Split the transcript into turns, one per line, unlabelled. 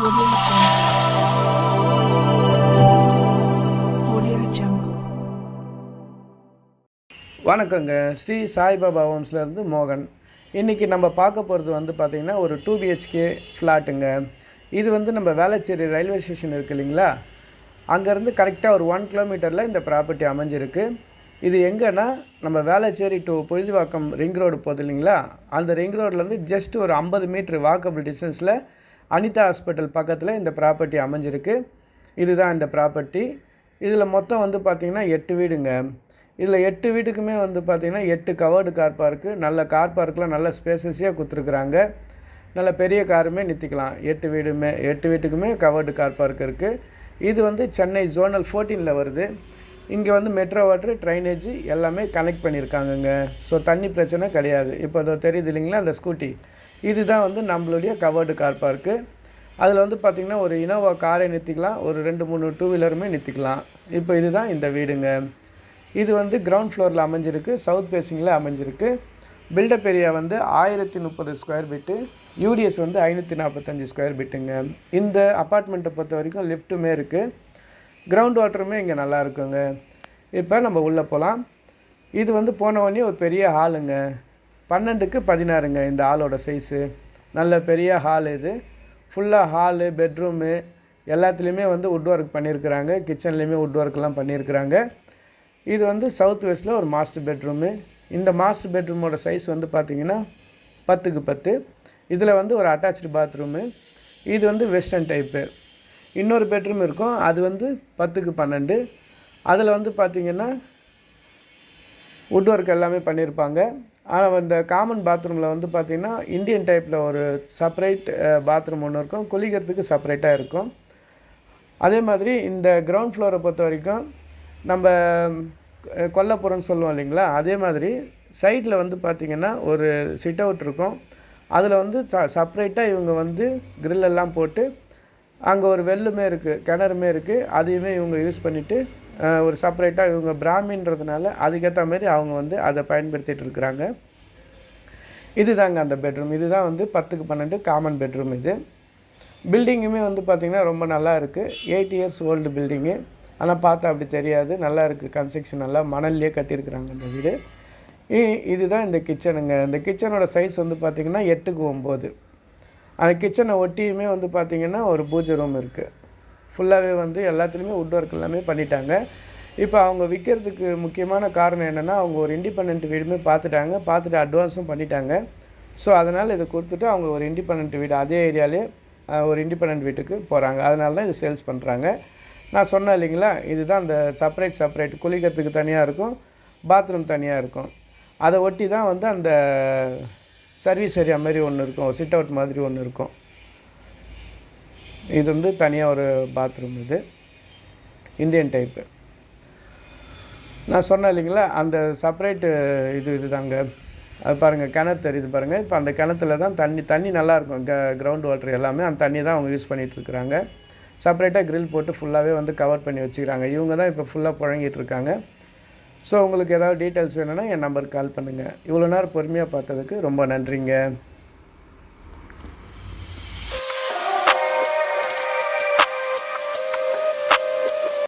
Audio Jungle.
வணக்கங்க. ஸ்ரீ சாய்பாபா ஹோம்ஸ்லேருந்து மோகன். இன்றைக்கி நம்ம பார்க்க போகிறது வந்து பார்த்திங்கன்னா ஒரு 2 BHK ஃப்ளாட்டுங்க. இது வந்து நம்ம வேளச்சேரி ரயில்வே ஸ்டேஷன் இருக்குது இல்லைங்களா, அங்கேருந்து கரெக்டாக ஒரு 1 கிலோமீட்டரில் இந்த ப்ராப்பர்ட்டி அமைஞ்சிருக்கு. இது எங்கன்னா நம்ம வேளச்சேரி டு பொழுதுவாக்கம் ரிங் ரோடு போகுது இல்லைங்களா, அந்த ரிங் ரோட்லேருந்து ஜஸ்ட் ஒரு 50 மீட்ரு வாக்கபிள் டிஸ்டன்ஸில் அனிதா ஹாஸ்பிட்டல் பக்கத்தில் இந்த ப்ராப்பர்ட்டி அமைஞ்சிருக்கு. இதுதான் இந்த ப்ராப்பர்ட்டி. இதில் மொத்தம் வந்து பார்த்திங்கன்னா 8 வீடுங்க. இதில் 8 வீட்டுக்குமே வந்து பார்த்திங்கன்னா 8 கவர்டு கார் பார்க்கு. நல்ல கார் பார்க்கெலாம் நல்ல ஸ்பேசஸியாக கொடுத்துருக்குறாங்க. நல்ல பெரிய காருமே நிறுத்திக்கலாம். 8 வீட்டுக்குமே கவர்டு கார் பார்க் இருக்குது. இது வந்து சென்னை ஜோனல் 14ல் வருது. இங்கே வந்து மெட்ரோ வாட்ரு, ட்ரைனேஜ் எல்லாமே கனெக்ட் பண்ணியிருக்காங்கங்க. ஸோ தண்ணி பிரச்சனை கிடையாது. இப்போ அதை தெரியுது இல்லைங்களா அந்த ஸ்கூட்டி, இதுதான் வந்து நம்மளுடைய கவர்டு கார் பார்க்கு. அதில் வந்து பார்த்திங்கன்னா ஒரு இனோவா காரை நிறுத்திக்கலாம், ஒரு 2-3 டூ வீலருமே நிறுத்திக்கலாம். இப்போ இதுதான் இந்த வீடுங்க. இது வந்து கிரவுண்ட் ஃப்ளோரில் அமைஞ்சிருக்கு, சவுத் ஃபேஸிங்கில் அமைஞ்சிருக்கு. பில்டப் ஏரியா வந்து 1030 ஸ்கொயர் ஃபீட்டு, யூடிஎஸ் வந்து 545 ஸ்கொயர் ஃபீட்டுங்க. இந்த அப்பார்ட்மெண்ட்டை பொறுத்த வரைக்கும் லிஃப்ட்டுமே இருக்குது, கிரவுண்ட் வாட்டருமே இங்கே நல்லா இருக்குங்க. இப்போ நம்ம உள்ளே போகலாம். இது வந்து போனவொடனே ஒரு பெரிய ஹாலுங்க, 12க்கு 16ங்க இந்த ஹாலோட சைஸு. நல்ல பெரிய ஹால் இது. ஃபுல்லாக ஹாலு, பெட்ரூமு எல்லாத்துலேயுமே வந்து வுட் ஒர்க் பண்ணியிருக்கிறாங்க. கிச்சன்லேயுமே வுட் ஒர்க்லாம் பண்ணியிருக்கிறாங்க. இது வந்து சவுத் வெஸ்ட்டில் ஒரு மாஸ்டர் பெட்ரூமு. இந்த மாஸ்டர் பெட்ரூமோட சைஸ் வந்து பார்த்திங்கன்னா 10க்கு 10. இதில் வந்து ஒரு அட்டாச்சு பாத்ரூமு. இது வந்து வெஸ்டர்ன் டைப்பு. இன்னொரு பெட்ரூம் இருக்கும், அது வந்து 10க்கு 12. அதில் வந்து பார்த்திங்கன்னா வுட் ஒர்க் எல்லாமே பண்ணியிருப்பாங்க. ஆனால் இந்த காமன் பாத்ரூமில் வந்து பார்த்திங்கன்னா இந்தியன் டைப்பில் ஒரு செப்பரேட் பாத்ரூம் ஒன்று இருக்கும், குளிக்கிறதுக்கு செப்பரேட்டாக இருக்கும். அதே மாதிரி இந்த கிரவுண்ட் ஃப்ளோரை பொறுத்த வரைக்கும் நம்ம கொல்லப்புறம்னு சொல்லுவோம் இல்லைங்களா, அதே மாதிரி சைடில் வந்து பார்த்திங்கன்னா ஒரு சிட் அவுட் இருக்கும். அதில் வந்து செப்பரேட்டாக இவங்க வந்து கிரில் எல்லாம் போட்டு அங்கே ஒரு வெல்லுமே இருக்குது, கிணறுமே இருக்குது. அதையுமே இவங்க யூஸ் பண்ணிவிட்டு ஒரு செப்பரேட்டாக இவங்க பிராமின்றதுனால அதுக்கேற்ற மாதிரி அவங்க வந்து அதை பயன்படுத்திகிட்டு இருக்கிறாங்க. இது தாங்க அந்த பெட்ரூம். இதுதான் வந்து 10க்கு 12 காமன் பெட்ரூம். இது பில்டிங்குமே வந்து பார்த்திங்கன்னா ரொம்ப நல்லா இருக்குது. 8 இயர்ஸ் ஓல்டு பில்டிங்கு. ஆனால் பார்த்தா அப்படி தெரியாது, நல்லா இருக்குது. கன்ஸ்ட்ரக்ஷன் நல்லா மணல்லையே கட்டியிருக்கிறாங்க இந்த வீடு. இதுதான் இந்த கிச்சனுங்க. இந்த கிச்சனோட சைஸ் வந்து பார்த்திங்கன்னா 8க்கு 9. அந்த கிச்சனை ஒட்டியுமே வந்து பார்த்திங்கன்னா ஒரு பூஜை ரூம் இருக்குது. ஃபுல்லாகவே வந்து எல்லாத்துலேயுமே வுட் ஒர்க் எல்லாமே பண்ணிட்டாங்க. இப்போ அவங்க விற்கிறதுக்கு முக்கியமான காரணம் என்னென்னா, அவங்க ஒரு இண்டிபெண்ட் வீடுமே பார்த்துட்டு அட்வான்ஸும் பண்ணிட்டாங்க. ஸோ அதனால் இதை கொடுத்துட்டு அவங்க ஒரு இண்டிபெண்ட் வீடு அதே ஏரியாலே ஒரு இண்டிபெண்ட் வீட்டுக்கு போகிறாங்க. அதனால தான் இது சேல்ஸ் பண்ணுறாங்க. நான் சொன்னேன் இல்லைங்களா, இதுதான் அந்த செப்பரேட் குளிக்கிறதுக்கு தனியாக இருக்கும், பாத்ரூம் தனியாக இருக்கும். அதை ஒட்டி தான் வந்து அந்த சர்வீஸ் ஏரியா மாதிரி ஒன்று இருக்கும், சிட் அவுட் மாதிரி ஒன்று இருக்கும். இது வந்து தனியாக ஒரு பாத்ரூம். இது இந்தியன் டைப்பு. நான் சொன்னேன் இல்லைங்களா, அந்த செப்பரேட்டு இதுதாங்க. அது பாருங்கள், கிணறு தெரியுது பாருங்கள். இப்போ அந்த கிணத்துல தான் தண்ணி நல்லாயிருக்கும். கிரவுண்ட் வாட்டர் எல்லாமே அந்த தண்ணி தான் அவங்க யூஸ் பண்ணிகிட்ருக்குறாங்க. செப்பரேட்டாக க்ரில் போட்டு ஃபுல்லாகவே வந்து கவர் பண்ணி வச்சுக்கிறாங்க. இவங்க தான் இப்போ ஃபுல்லாக புழங்கிட்டு இருக்காங்க. ஸோ உங்களுக்கு ஏதாவது டீட்டெயில்ஸ் வேணும்னா என் நம்பருக்கு கால் பண்ணுங்கள். இவ்வளோ நேரம் பொறுமையாக பார்த்ததுக்கு ரொம்ப நன்றிங்க.